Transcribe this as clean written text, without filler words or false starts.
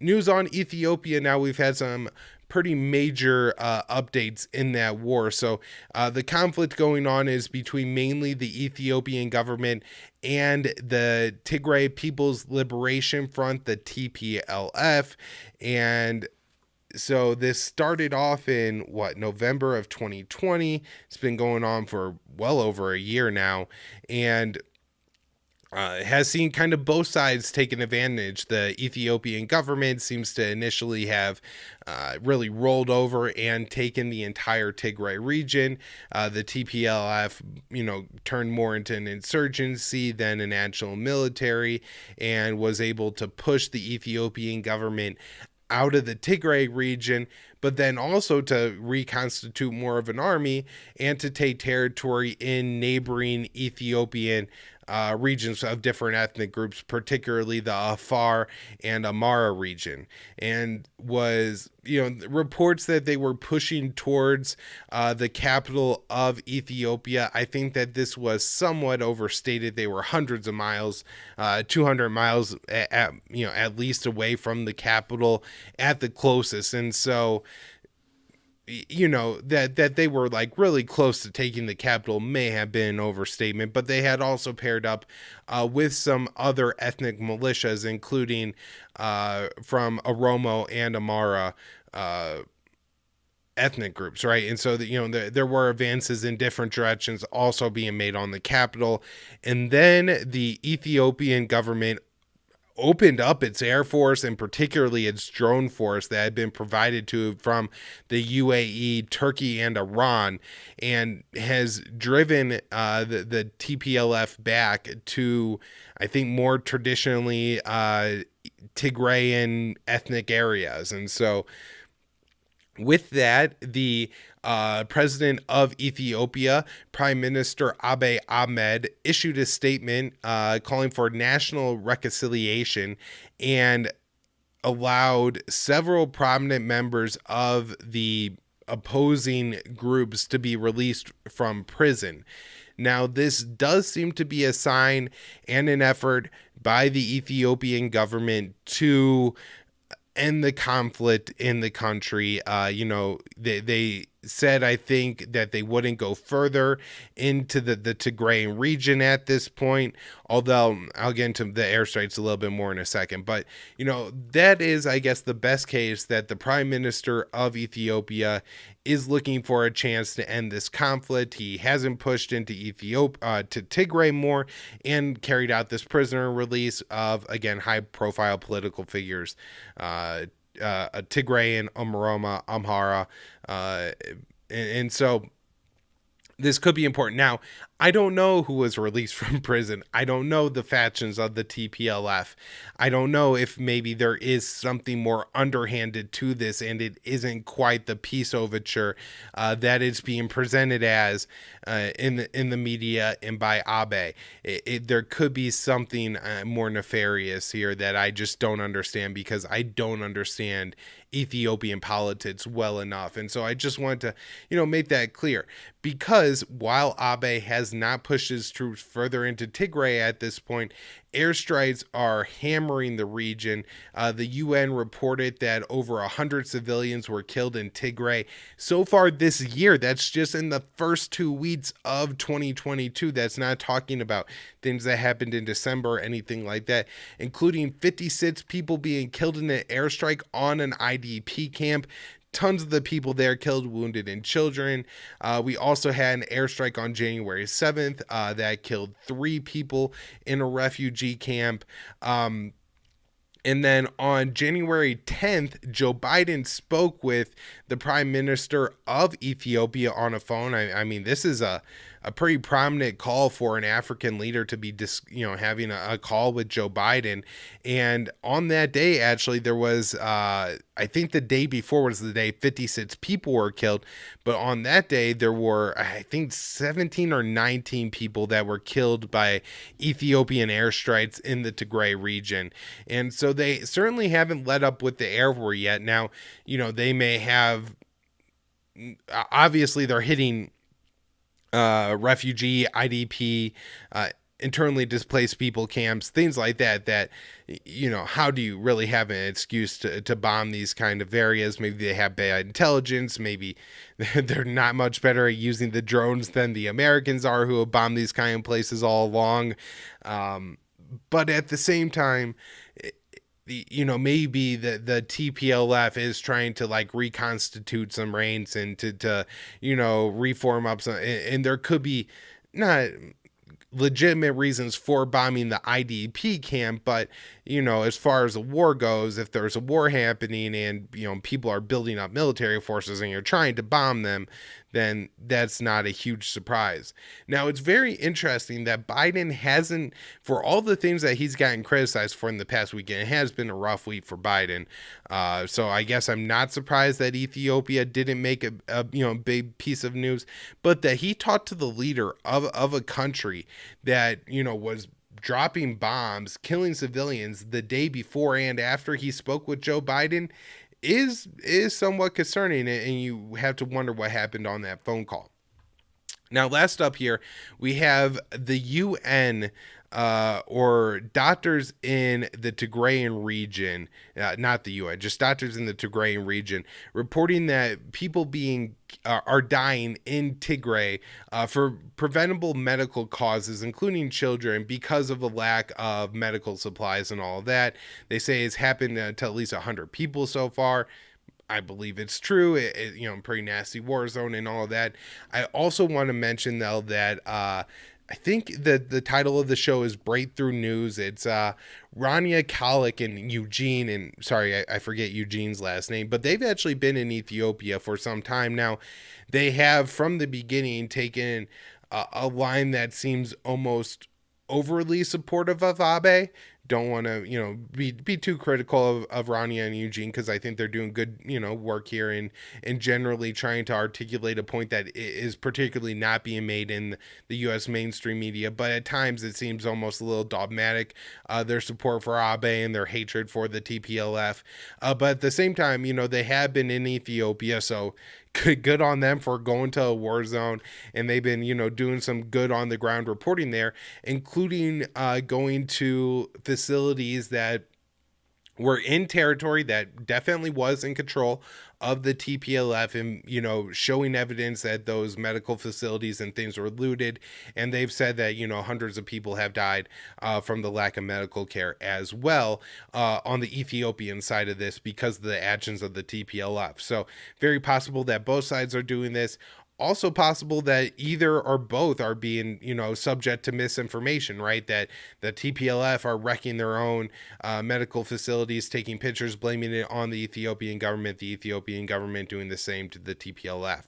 news on Ethiopia now. We've had some pretty major updates in that war. So the conflict going on is between mainly the Ethiopian government and the Tigray People's Liberation Front, the TPLF. And so this started off in November of 2020. It's been going on for well over a year now. And has seen kind of both sides taking advantage. The Ethiopian government seems to initially have really rolled over and taken the entire Tigray region. The TPLF, turned more into an insurgency than an actual military, and was able to push the Ethiopian government out of the Tigray region, but then also to reconstitute more of an army and to take territory in neighboring Ethiopian regions of different ethnic groups, particularly the Afar and Amhara region. And was, reports that they were pushing towards the capital of Ethiopia. I think that this was somewhat overstated. They were hundreds of miles, 200 miles at least away from the capital at the closest. And so, that they were like really close to taking the capital may have been an overstatement, but they had also paired up with some other ethnic militias, including from Oromo and Amhara ethnic groups, right? And so that there were advances in different directions also being made on the capital. And then the Ethiopian government opened up its air force, and particularly its drone force that had been provided to from the UAE, Turkey, and Iran, and has driven the TPLF back to, I think, more traditionally Tigrayian ethnic areas. And so with that, the president of Ethiopia, Prime Minister Abiy Ahmed, issued a statement calling for national reconciliation and allowed several prominent members of the opposing groups to be released from prison. Now, this does seem to be a sign and an effort by the Ethiopian government to end the conflict in the country. They said, I think, that they wouldn't go further into the Tigrayan region at this point, although I'll get into the airstrikes a little bit more in a second. But, that is, I guess, the best case, that the Prime Minister of Ethiopia is looking for a chance to end this conflict. He hasn't pushed into Ethiopia to Tigray more, and carried out this prisoner release of, again, high-profile political figures, a Tigrayan, Oromo, Amhara, and so this could be important. Now, I don't know who was released from prison. I don't know the factions of the TPLF. I don't know if maybe there is something more underhanded to this, and it isn't quite the peace overture that it's being presented as in the media and by Abe. There could be something more nefarious here that I just don't understand, because I don't understand Ethiopian politics well enough. And so I just wanted to, make that clear, because while Abe has not pushed his troops further into Tigray at this point, airstrikes are hammering the region. The UN reported that over 100 civilians were killed in Tigray so far this year. That's just in the first 2 weeks of 2022. That's not talking about things that happened in December or anything like that, including 56 people being killed in an airstrike on an IDP camp. Tons of the people there killed, wounded, and children. We also had an airstrike on January 7th that killed 3 people in a refugee camp. And then on January 10th, Joe Biden spoke with the Prime Minister of Ethiopia on a phone. I mean, this is a pretty prominent call for an African leader to be having a call with Joe Biden. And on that day, actually, there was, I think the day before was the day 56 people were killed. But on that day, there were, I think, 17 or 19 people that were killed by Ethiopian airstrikes in the Tigray region. And so they certainly haven't let up with the air war yet. Now, they may have, obviously they're hitting refugee, IDP, internally displaced people camps, things like that, how do you really have an excuse to bomb these kind of areas? Maybe they have bad intelligence. Maybe they're not much better at using the drones than the Americans are, who have bombed these kind of places all along. But at the same time, maybe the TPLF is trying to like reconstitute some reins and to reform up some, and there could be not legitimate reasons for bombing the IDP camp, but as far as the war goes, if there's a war happening and people are building up military forces and you're trying to bomb them, then that's not a huge surprise. Now, it's very interesting that Biden hasn't, for all the things that he's gotten criticized for in the past weekend, it has been a rough week for Biden. So I guess I'm not surprised that Ethiopia didn't make a big piece of news, but that he talked to the leader of a country that was dropping bombs, killing civilians the day before and after he spoke with Joe Biden is somewhat concerning, and you have to wonder what happened on that phone call. Now, last up here, we have the UN, or doctors in the Tigrayian region, not the UN, just doctors in the Tigrayian region, reporting that people are dying in Tigray for preventable medical causes, including children, because of a lack of medical supplies and all of that. They say it's happened to at least 100 people so far. I believe it's true. Pretty nasty war zone and all of that. I also want to mention, though, that I think that the title of the show is Breakthrough News. It's Rania Kalik and Eugene, and sorry, I forget Eugene's last name, but they've actually been in Ethiopia for some time now. They have, from the beginning, taken a line that seems almost overly supportive of Abiy. Don't want to, be too critical of Rania and Eugene, because I think they're doing good, work here and generally trying to articulate a point that is particularly not being made in the U.S. mainstream media. But at times it seems almost a little dogmatic, their support for Abiy and their hatred for the TPLF. But at the same time, they have been in Ethiopia, so good on them for going to a war zone, and they've been doing some good on the ground reporting there, including going to facilities that were in territory that definitely was in control of the TPLF, and showing evidence that those medical facilities and things were looted. And they've said that hundreds of people have died from the lack of medical care as well on the Ethiopian side of this because of the actions of the TPLF. So very possible that both sides are doing this. Also possible that either or both are being, subject to misinformation, right? That the TPLF are wrecking their own medical facilities, taking pictures, blaming it on the Ethiopian government doing the same to the TPLF.